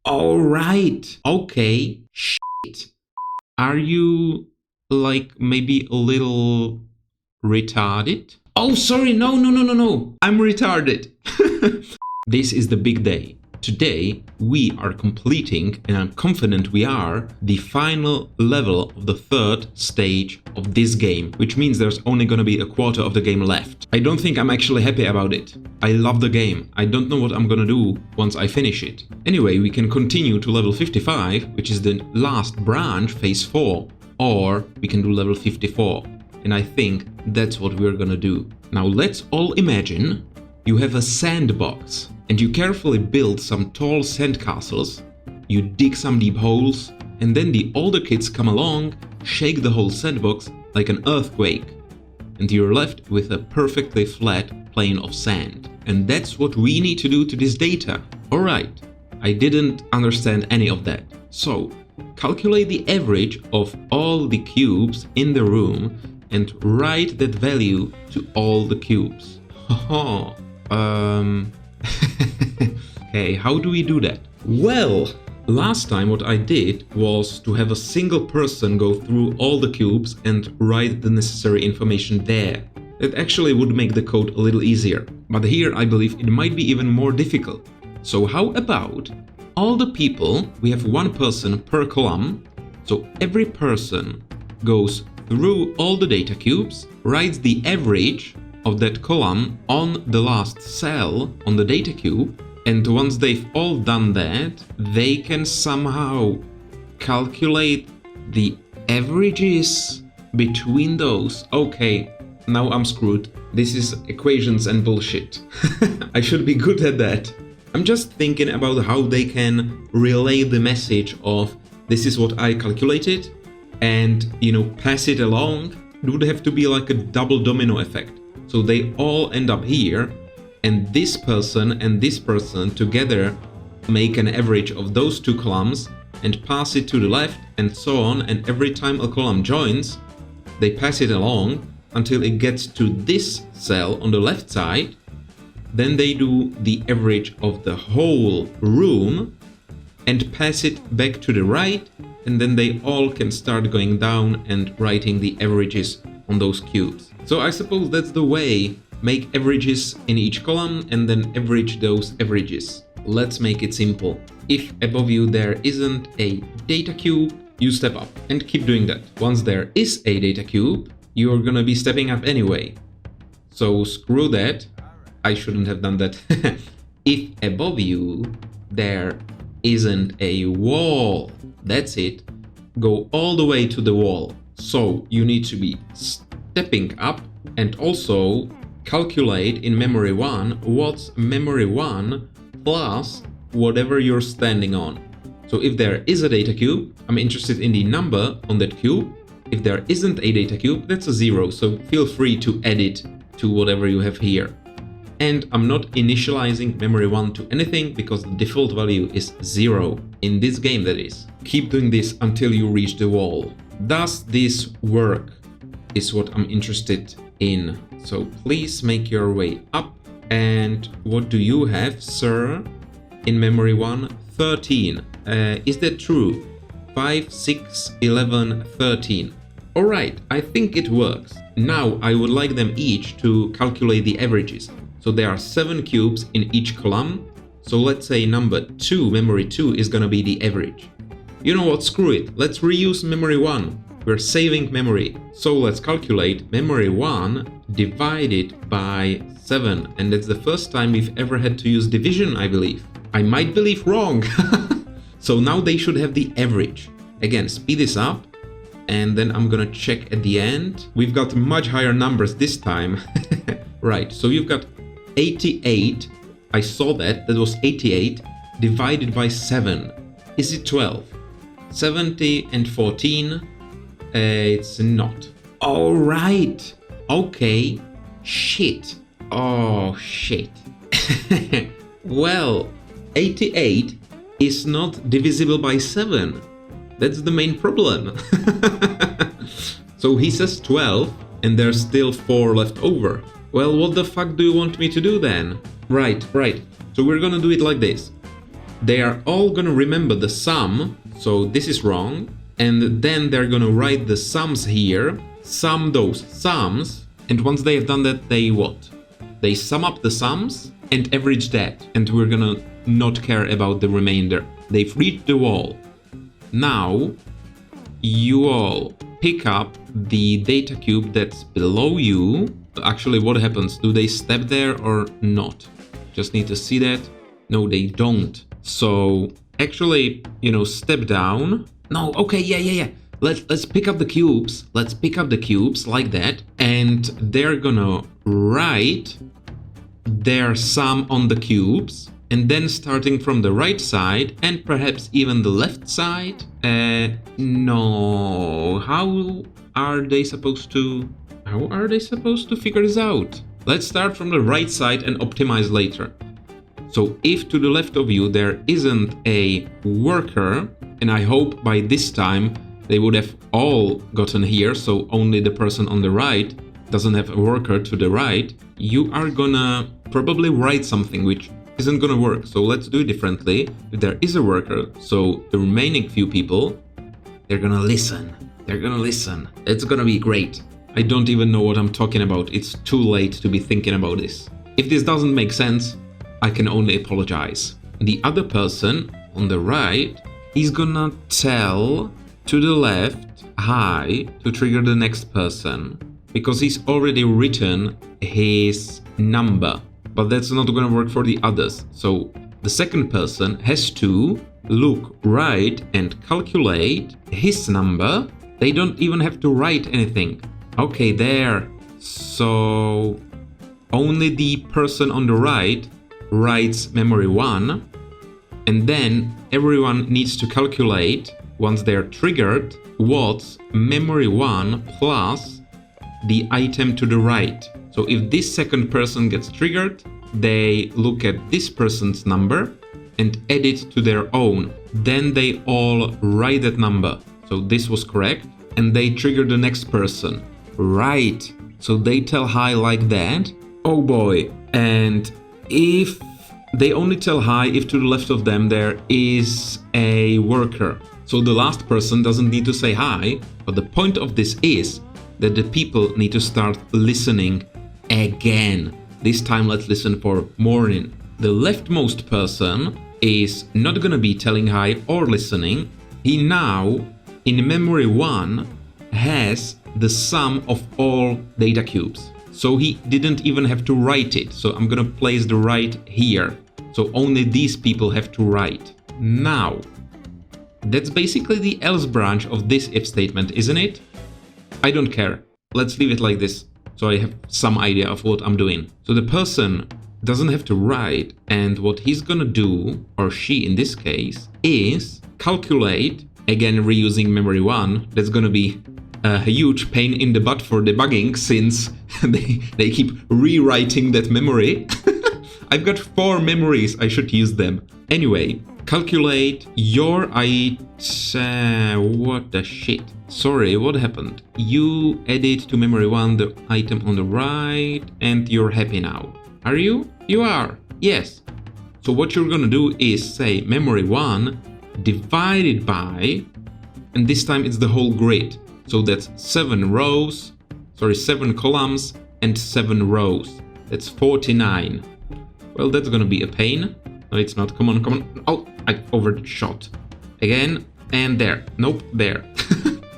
All right. Okay. Shit. Are you like maybe a little retarded? Oh, sorry. No, no, no, no, no. I'm retarded. This is the big day. Today, we are completing, and I'm confident we are, the final level of the third stage of this game, which means there's only gonna be a quarter of the game left. I don't think I'm actually happy about it. I love the game. I don't know what I'm gonna do once I finish it. Anyway, we can continue to level 55, which is the last branch, phase 4, or we can do level 54. And I think that's what we're gonna do. Now let's all imagine you have a sandbox and you carefully build some tall sandcastles, you dig some deep holes, and then the older kids come along, shake the whole sandbox like an earthquake, and you're left with a perfectly flat plane of sand. And that's what we need to do to this data. Alright, I didn't understand any of that. So, calculate the average of all the cubes in the room and write that value to all the cubes. Haha. Okay, how do we do that? Well, last time what I did was to have a single person go through all the cubes and write the necessary information there. That actually would make the code a little easier, but here I believe it might be even more difficult. So how about all the people, we have one person per column, so every person goes through all the data cubes, writes the average of that column on the last cell on the data cube, and once they've all done that, they can somehow calculate the averages between those. Okay, now I'm screwed. This is equations and bullshit. I should be good at that. I'm just thinking about how they can relay the message of this is what I calculated and, pass it along. It would have to be like a double domino effect. So they all end up here, and this person together make an average of those two columns and pass it to the left and so on, and every time a column joins, they pass it along until it gets to this cell on the left side. Then they do the average of the whole room and pass it back to the right, and then they all can start going down and writing the averages on those cubes. So I suppose that's the way. Make averages in each column and then average those averages. Let's make it simple. If above you there isn't a data cube, you step up and keep doing that. Once there is a data cube, you're gonna be stepping up anyway. So screw that. I shouldn't have done that. If above you there isn't a wall, that's it. Go all the way to the wall. So you need to be stepping up and also calculate in memory 1 what's memory 1 plus whatever you're standing on. So if there is a data cube, I'm interested in the number on that cube. If there isn't a data cube, that's a 0, so feel free to add it to whatever you have here. And I'm not initializing memory 1 to anything because the default value is 0, in this game that is. Keep doing this until you reach the wall. Does this work? Is what I'm interested in. So please make your way up. And what do you have, sir? In memory 1, 13. Is that true? 5, 6, 11, 13. Alright, I think it works. Now I would like them each to calculate the averages. So there are 7 cubes in each column. So let's say number 2, memory 2, is gonna be the average. You know what, screw it. Let's reuse memory 1. We're saving memory. So let's calculate memory 1 divided by 7. And that's the first time we've ever had to use division, I believe. I might believe wrong. So now they should have the average. Again, speed this up. And then I'm gonna check at the end. We've got much higher numbers this time. Right, so you've got 88. I saw that. That was 88 divided by 7. Is it 12? 70 and 14. It's not. All right. Okay. Shit. Oh, shit. Well, 88 is not divisible by 7. That's the main problem. So he says 12, and there's still 4 left over. Well, what the fuck do you want me to do then? Right. So we're gonna do it like this. they are all gonna remember the sum, so this is wrong, and then they're gonna write the sums here, sum those sums, and once they have done that, they what? They sum up the sums and average that, and we're gonna not care about the remainder. They've reached the wall. Now, you all pick up the data cube that's below you. Actually, what happens? Do they step there or not? Just need to see that. No, they don't. So, actually, step down. No, okay, yeah. Let's pick up the cubes. Let's pick up the cubes like that. And they're gonna write their sum on the cubes. And then starting from the right side and perhaps even the left side. No. How are they supposed to figure this out? Let's start from the right side and optimize later. So if to the left of you there isn't a worker, and I hope by this time they would have all gotten here, so only the person on the right doesn't have a worker to the right, you are gonna probably write something which isn't gonna work. So let's do it differently. If there is a worker, so the remaining few people, they're gonna listen. It's gonna be great. I don't even know what I'm talking about. It's too late to be thinking about this. If this doesn't make sense, I can only apologize. The other person on the right is gonna tell to the left hi to trigger the next person because he's already written his number. But that's not gonna work for the others. So the second person has to look right and calculate his number. They don't even have to write anything. Okay, there. So only the person on the right writes memory 1, and then everyone needs to calculate, once they're triggered, what's memory 1 plus the item to the right. So if this second person gets triggered, they look at this person's number and add it to their own. Then they all write that number. So this was correct. And they trigger the next person. Right. So they tell hi like that. Oh boy. And if they only tell hi if to the left of them there is a worker. So the last person doesn't need to say hi. But the point of this is that the people need to start listening again. This time let's listen for morning. The leftmost person is not gonna be telling hi or listening. He now, in memory 1, has the sum of all data cubes. So he didn't even have to write it. So I'm gonna place the write here. So only these people have to write. Now, that's basically the else branch of this if statement, isn't it? I don't care. Let's leave it like this, so I have some idea of what I'm doing. So the person doesn't have to write, and what he's gonna do, or she in this case, is calculate, again reusing memory 1. That's gonna be a huge pain in the butt for debugging, since they keep rewriting that memory. I've got 4 memories, I should use them. Anyway, calculate your what the shit? Sorry, what happened? You added to memory 1 the item on the right, and you're happy now. Are you? You are. Yes. So what you're gonna do is say memory 1 divided by, and this time it's the whole grid. So that's 7 columns and 7 rows. That's 49. Well, that's gonna be a pain. No, it's not. Come on. Oh, I overshot. Again, and there. Nope, there.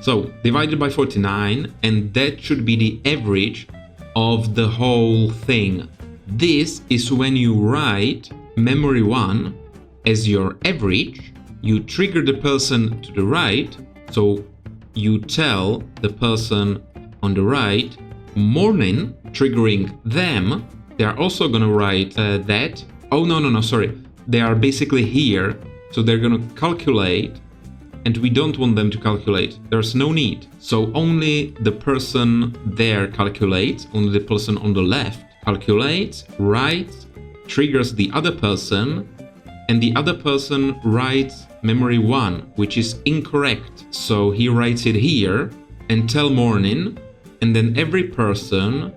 So, divided by 49, and that should be the average of the whole thing. This is when you write memory 1 as your average. You trigger the person to the right, so you tell the person on the right morning, triggering them. They are also gonna write that. Oh, no, sorry. They are basically here, so they're gonna calculate, and we don't want them to calculate. There's no need. So only the person there calculates, only the person on the left calculates, writes, triggers the other person, and the other person writes memory 1, which is incorrect. So he writes it here and tell morning, and then every person,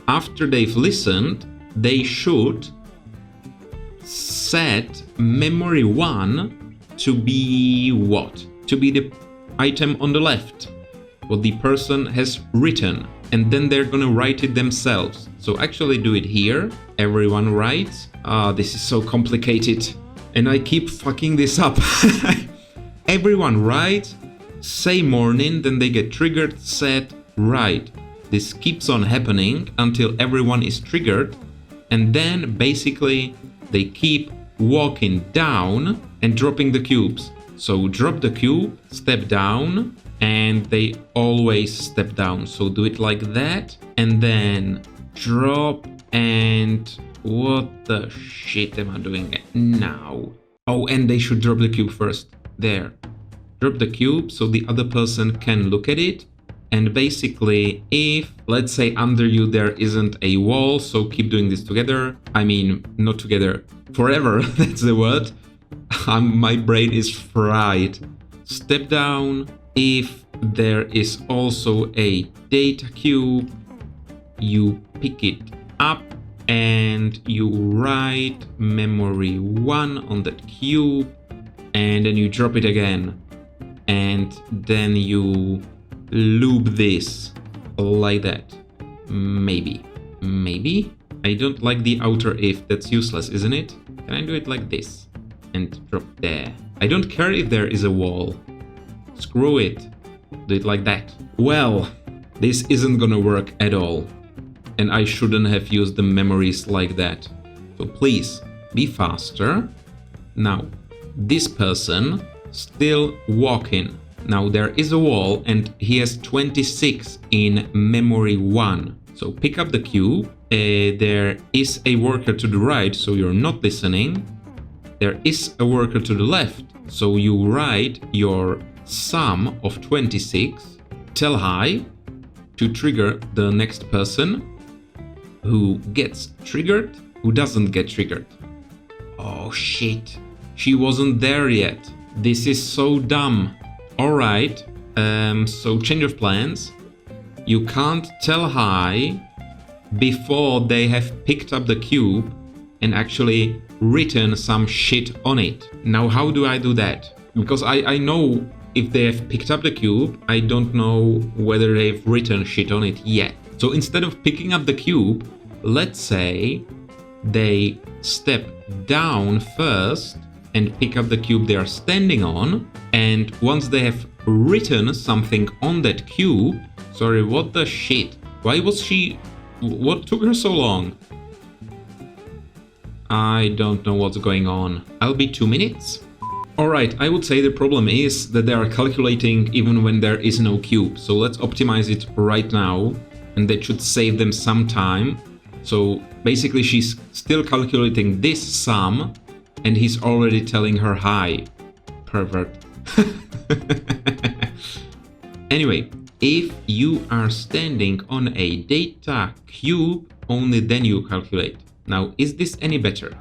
after they've listened, they should set memory 1 to be what? To be the item on the left, what the person has written, and then they're gonna write it themselves. So actually do it here. Everyone writes. This is so complicated, and I keep fucking this up. Everyone writes, say morning, then they get triggered, set, write. This keeps on happening until everyone is triggered, and then basically they keep walking down and dropping the cubes. So drop the cube, step down, and they always step down. So do it like that, and then drop, and what the shit am I doing now? Oh, and they should drop the cube first. There. Drop the cube so the other person can look at it. And basically, if, let's say, under you there isn't a wall, so keep doing this together. I mean, not together, forever, that's the word. My brain is fried. Step down. If there is also a data cube, you pick it up and you write memory 1 on that cube, and then you drop it again. And then you loop this like that. Maybe. I don't like the outer if. That's useless, isn't it? Can I do it like this and drop there? I don't care if there is a wall. Screw it. Do it like that. Well, this isn't gonna work at all, and I shouldn't have used the memories like that. So please be faster. Now this person still walking. Now there is a wall and he has 26 in memory 1. So pick up the cube. There is a worker to the right, so you're not listening. There is a worker to the left, so you write your sum of 26. Tell hi to trigger the next person who gets triggered, who doesn't get triggered. Oh shit, she wasn't there yet. This is so dumb. Alright, so change of plans. You can't tell hi before they have picked up the cube and actually written some shit on it. Now how do I do that? Because I know if they have picked up the cube, I don't know whether they've written shit on it yet. So instead of picking up the cube, let's say they step down first and pick up the cube they are standing on, and once they have written something on that cube... Sorry, what the shit? Why was she... What took her so long? I don't know what's going on. I'll be 2 minutes. Alright, I would say the problem is that they are calculating even when there is no cube. So let's optimize it right now, and that should save them some time. So basically she's still calculating this sum, and he's already telling her hi. Pervert. Anyway, if you are standing on a data cube, only then you calculate. Now, is this any better?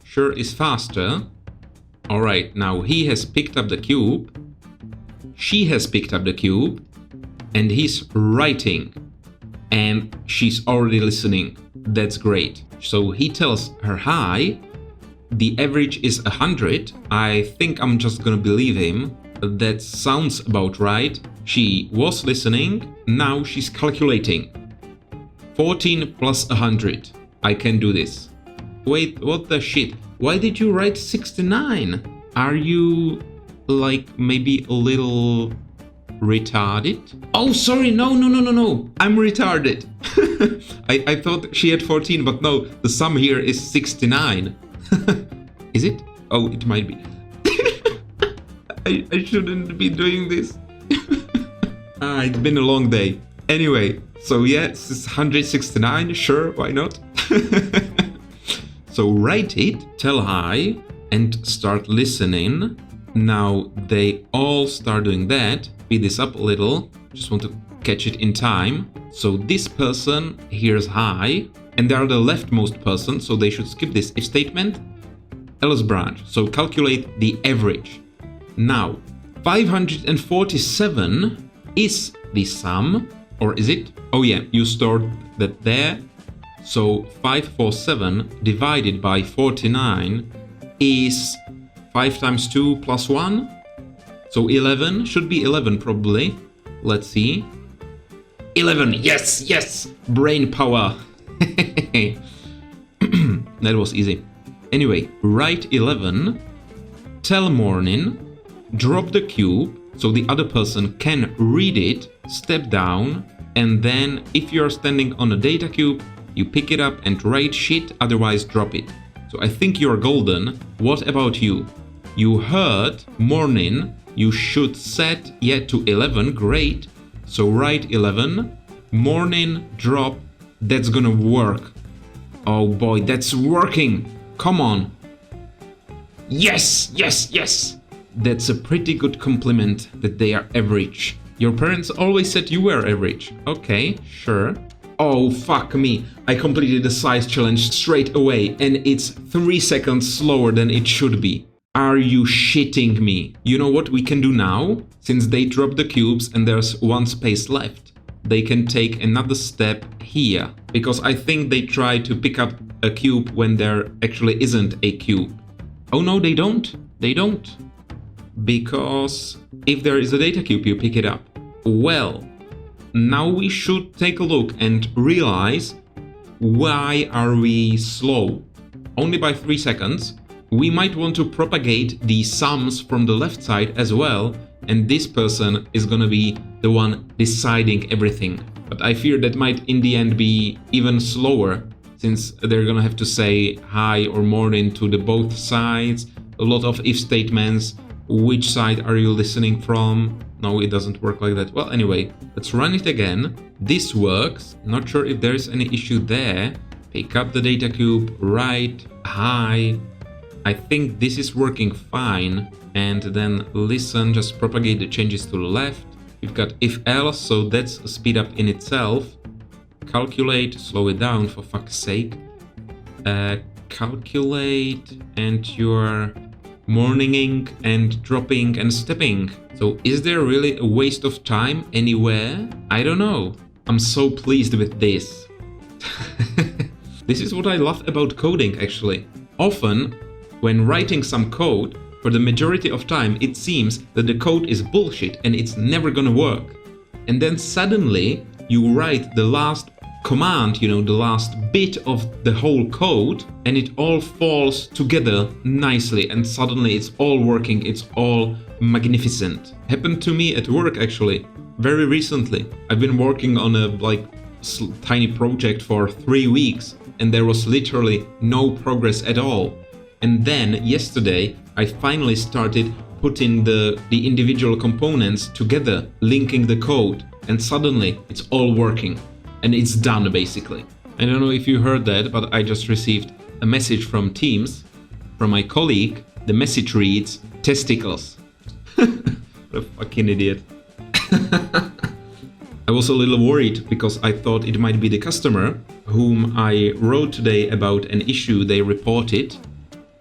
Sure is faster. Alright, now he has picked up the cube. She has picked up the cube. And he's writing. And she's already listening. That's great. So he tells her hi. The average is 100. I think I'm just gonna believe him. That sounds about right. She was listening. Now she's calculating. 14 plus 100. I can do this. Wait, what the shit? Why did you write 69? Are you, like, maybe a little retarded? Oh, sorry, no. I'm retarded. I thought she had 14, but no, the sum here is 69. Is it? Oh, it might be. I shouldn't be doing this. It's been a long day. Anyway, so yeah, it's 169, sure, why not? So write it, tell hi, and start listening. Now they all start doing that. Speed this up a little, just want to catch it in time. So this person hears hi, and they are the leftmost person, so they should skip this if statement. Else branch, so calculate the average. Now, 547 is the sum, or is it? Oh yeah, you stored that there. So 547 divided by 49 is 5 times 2 plus 1. So 11, should be 11 probably. Let's see. 11, yes, yes! Brain power! That was easy. Anyway, write 11, tell morning, drop the cube so the other person can read it, step down, and then if you're standing on a data cube, you pick it up and write shit, otherwise drop it. So I think you're golden. What about you? You heard morning, you should set yet to 11, great. So write 11, morning, drop, that's gonna work. Oh boy, that's working! Come on! Yes, yes, yes! That's a pretty good compliment that they are average. Your parents always said you were average. Okay, sure. Oh, fuck me. I completed the size challenge straight away and it's 3 seconds slower than it should be. Are you shitting me? You know what we can do now? Since they dropped the cubes and there's 1 space left, they can take another step here. Because I think they try to pick up a cube when there actually isn't a cube. Oh no, they don't. They don't. Because if there is a data cube, you pick it up. Well, now we should take a look and realize why are we slow? Only by 3 seconds. We might want to propagate the sums from the left side as well, and this person is gonna be the one deciding everything. But I fear that might in the end be even slower, since they're gonna have to say hi or morning to the both sides, a lot of if statements, which side are you listening from? No, it doesn't work like that. Well, anyway, let's run it again. This works. Not sure if there's any issue there. Pick up the data cube, write, hi. I think this is working fine. And then listen, just propagate the changes to the left. We've got if else, so that's a speed up in itself. Calculate, slow it down for fuck's sake. Calculate, and you're morninging and dropping and stepping. So is there really a waste of time anywhere? I don't know. I'm so pleased with this. This is what I love about coding actually. Often, when writing some code, for the majority of time it seems that the code is bullshit and it's never gonna work. And then suddenly you write the last command, you know, the last bit of the whole code, and it all falls together nicely and suddenly it's all working, it's all magnificent. Happened to me at work actually, very recently. I've been working on a tiny project for 3 weeks and there was literally no progress at all. And then yesterday I finally started putting the individual components together, linking the code, and suddenly it's all working. And it's done basically. I don't know if you heard that, but I just received a message from Teams, from my colleague. The message reads, testicles. What a fucking idiot. I was a little worried because I thought it might be the customer whom I wrote today about an issue they reported.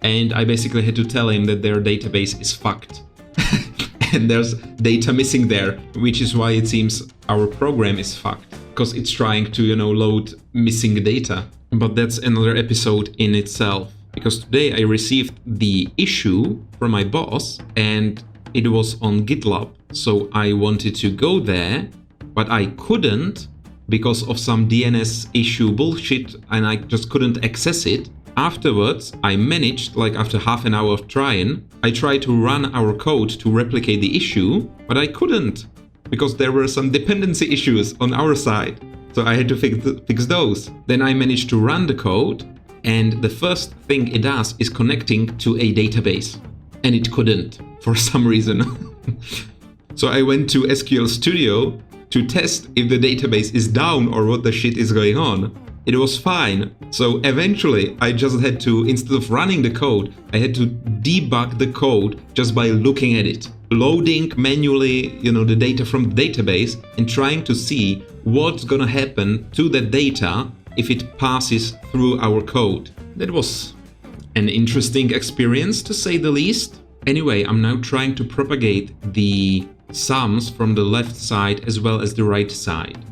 And I basically had to tell him that their database is fucked. And there's data missing there, which is why it seems our program is fucked. Because it's trying to, you know, load missing data. But that's another episode in itself. Because today I received the issue from my boss and it was on GitLab. So I wanted to go there, but I couldn't because of some DNS issue bullshit and I just couldn't access it. Afterwards, I managed, like after half an hour of trying, I tried to run our code to replicate the issue, but I couldn't. Because there were some dependency issues on our side. So I had to fix those. Then I managed to run the code and the first thing it does is connecting to a database. And it couldn't, for some reason. So I went to SQL Studio to test if the database is down or what the shit is going on. It was fine. So eventually I just had to, instead of running the code, I had to debug the code just by looking at it. Loading manually, you know, the data from the database and trying to see what's gonna happen to that data if it passes through our code. That was an interesting experience to say the least. Anyway, I'm now trying to propagate the sums from the left side as well as the right side.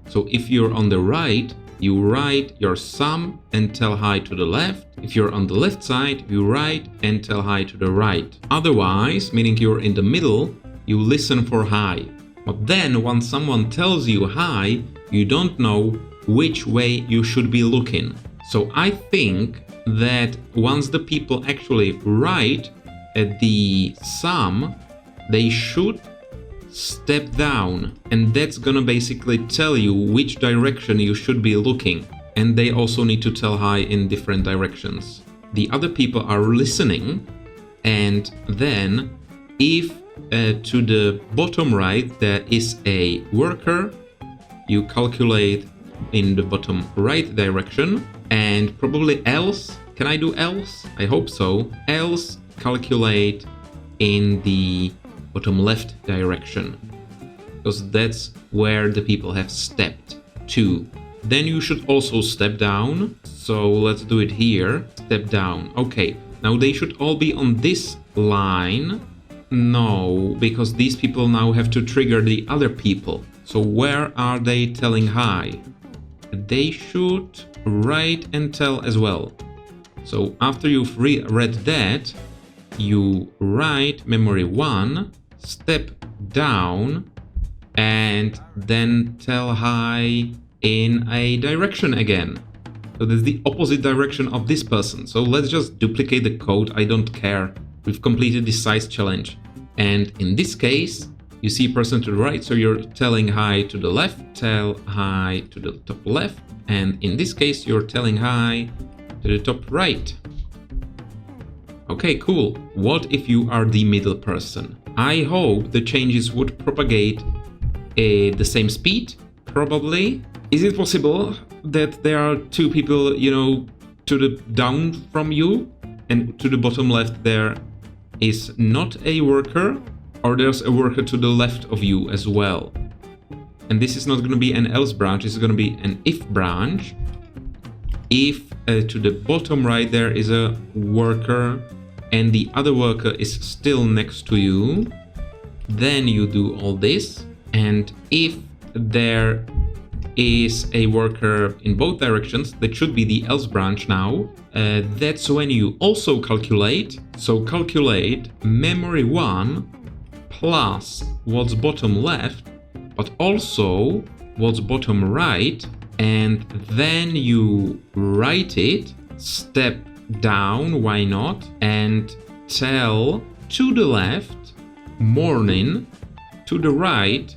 So if you're on the right, you write your sum and tell hi to the left. If you're on the left side, you write and tell hi to the right. Otherwise, meaning you're in the middle, you listen for hi. But then once someone tells you hi, you don't know which way you should be looking. So I think that once the people actually write the sum, they should step down, and that's gonna basically tell you which direction you should be looking. And they also need to tell hi in different directions. The other people are listening, and then if to the bottom right there is a worker, you calculate in the bottom right direction, and probably else. Can I do else? I hope so. Else calculate in the bottom left direction, because that's where the people have stepped to. Then you should also step down. So let's do it here. Step down. Okay, now they should all be on this line. No, because these people now have to trigger the other people. So where are they telling hi? They should write and tell as well. So after you've read that, you write memory 1, step down, and then tell hi in a direction again. So that's the opposite direction of this person. So let's just duplicate the code. I don't care. We've completed this size challenge. And in this case, you see a person to the right, so you're telling hi to the left, tell hi to the top left. And in this case, you're telling hi to the top right. Okay, cool. What if you are the middle person? I hope the changes would propagate the same speed, probably. Is it possible that there are two people, to the down from you, and to the bottom left there is not a worker, or there's a worker to the left of you as well? And this is not going to be an else branch, it's going to be an if branch. If to the bottom right there is a worker and the other worker is still next to you, then you do all this. And if there is a worker in both directions, that should be the else branch now, that's when you also calculate. So calculate memory 1 plus what's bottom left, but also what's bottom right, and then you write it, step down, why not, and tell to the left morning, to the right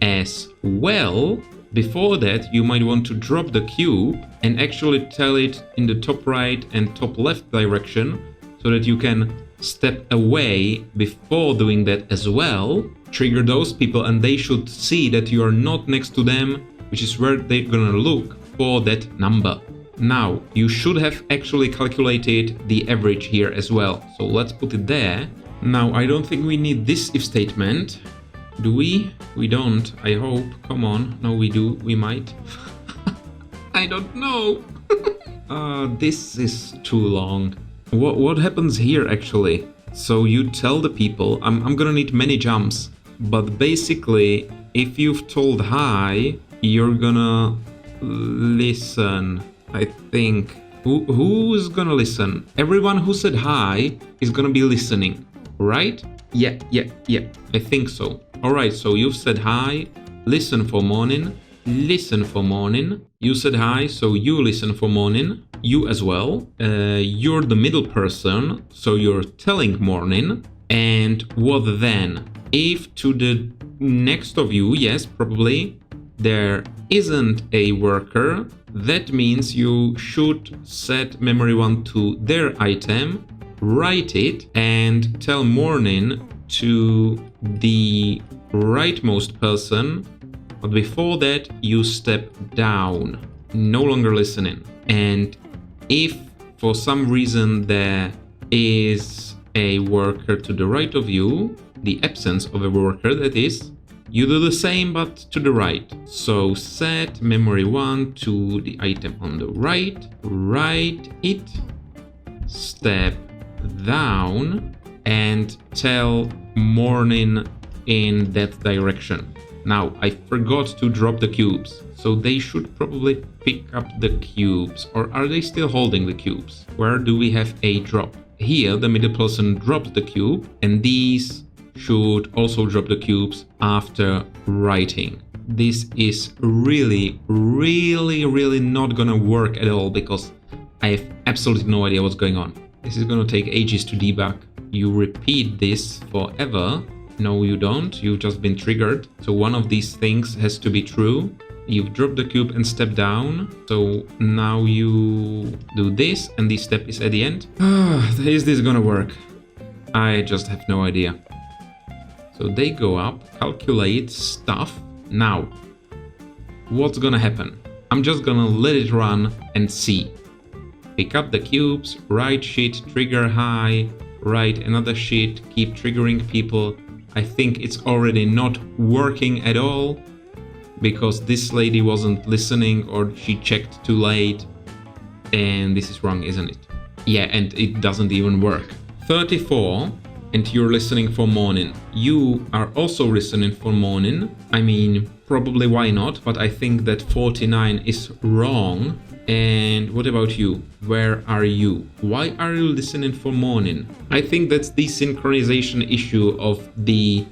as well. Before that, you might want to drop the cube and actually tell it in the top right and top left direction, so that you can step away before doing that as well. Trigger those people, and they should see that you are not next to them, which is where they're gonna look for that number. Now, you should have actually calculated the average here as well. So let's put it there. Now, I don't think we need this if statement. Do we? We don't, I hope. Come on. No, we do. We might. I don't know. This is too long. What happens here actually? So you tell the people, I'm gonna need many jumps, but basically, if you've told hi, you're gonna listen, I think. Who's gonna listen? Everyone who said hi is gonna be listening, right? Yeah, I think so. Alright, so you've said hi, listen for morning, listen for morning. You said hi, so you listen for morning. You as well. You're the middle person, so you're telling morning. And what then? If to the next of you, yes, probably, there isn't a worker, that means you should set memory 1 to their item, write it, and tell morning to the rightmost person. But before that, you step down, no longer listening. And if for some reason there is a worker to the right of you, the absence of a worker that is, you do the same but to the right. So set memory 1 to the item on the right, write it, step down, and tell morning in that direction. Now, I forgot to drop the cubes, so they should probably pick up the cubes. Or are they still holding the cubes? Where do we have a drop? Here, the middle person drops the cube, and these should also drop the cubes after writing. This is really not gonna work at all because I have absolutely no idea what's going on. This is gonna take ages to debug. You repeat this forever. No, you don't. You've just been triggered. So one of these things has to be true. You've dropped the cube and stepped down. So now you do this, and this step is at the end. Is this gonna work? I just have no idea. So they go up, calculate stuff. Now, what's gonna happen? I'm just gonna let it run and see. Pick up the cubes, write shit, trigger high, write another shit, keep triggering people. I think it's already not working at all because this lady wasn't listening or she checked too late. And this is wrong, isn't it? Yeah, and it doesn't even work. 34, and you're listening for morning. You are also listening for morning. I mean, probably why not, but I think that 49 is wrong. And what about you? Where are you? Why are you listening for morning? I think that's the synchronization issue of the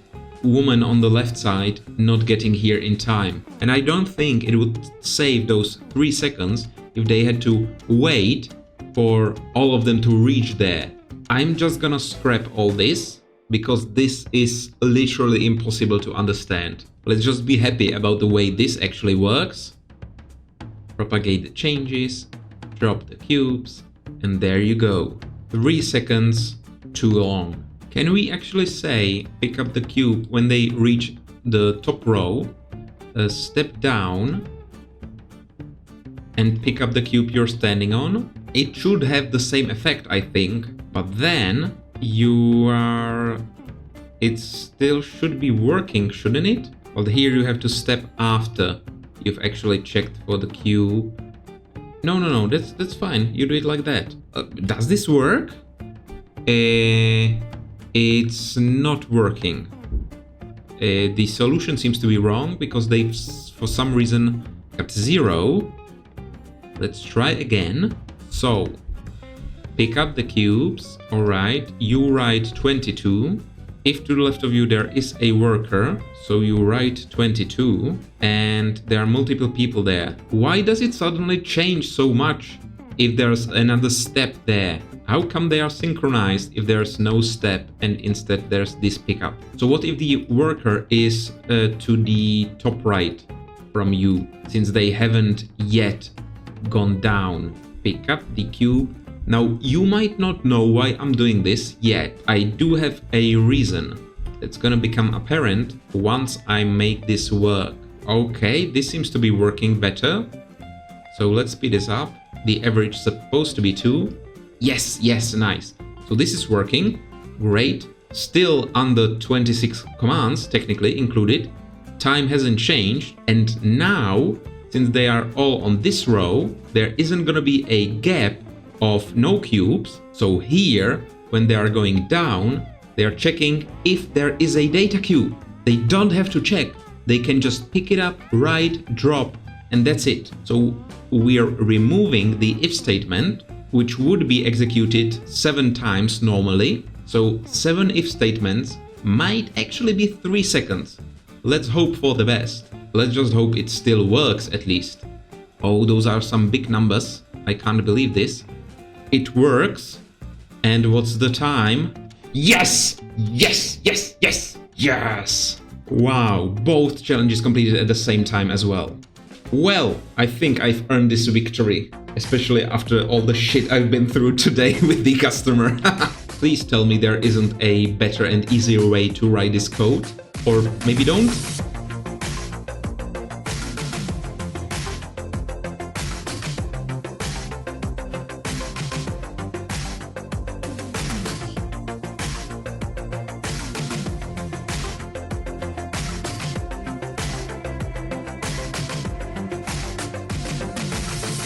woman on the left side not getting here in time. And I don't think it would save those 3 seconds if they had to wait for all of them to reach there. I'm just gonna scrap all this because this is literally impossible to understand. Let's just be happy about the way this actually works. Propagate the changes, drop the cubes, and there you go. 3 seconds too long. Can we actually say pick up the cube when they reach the top row, step down, and pick up the cube you're standing on? It should have the same effect, I think, but then it still should be working, shouldn't it? Well, here you have to step after you've actually checked for the cube. No, that's fine. You do it like that. Does this work? It's not working. The solution seems to be wrong because they've, for some reason, got 0. Let's try again. So, pick up the cubes. Alright, you write 22. If to the left of you there is a worker, so you write 22, and there are multiple people there. Why does it suddenly change so much if there's another step there? How come they are synchronized if there's no step and instead there's this pickup? So what if the worker is to the top right from you, since they haven't yet gone down? Pick up the cube. Now, you might not know why I'm doing this yet. I do have a reason that's gonna become apparent once I make this work. Okay, this seems to be working better. So let's speed this up. The average is supposed to be 2. Yes, nice. So this is working. Great. Still under 26 commands, technically included. Time hasn't changed. And now, since they are all on this row, there isn't gonna be a gap of no cubes. So here, when they are going down, they are checking if there is a data cube. They don't have to check. They can just pick it up, write, drop, and that's it. So we are removing the if statement, which would be executed 7 times normally. So 7 if statements might actually be 3 seconds. Let's hope for the best. Let's just hope it still works at least. Oh, those are some big numbers. I can't believe this. It works. And what's the time? Yes! Wow, both challenges completed at the same time as well. Well, I think I've earned this victory, especially after all the shit I've been through today with the customer. Please tell me there isn't a better and easier way to write this code, or maybe don't?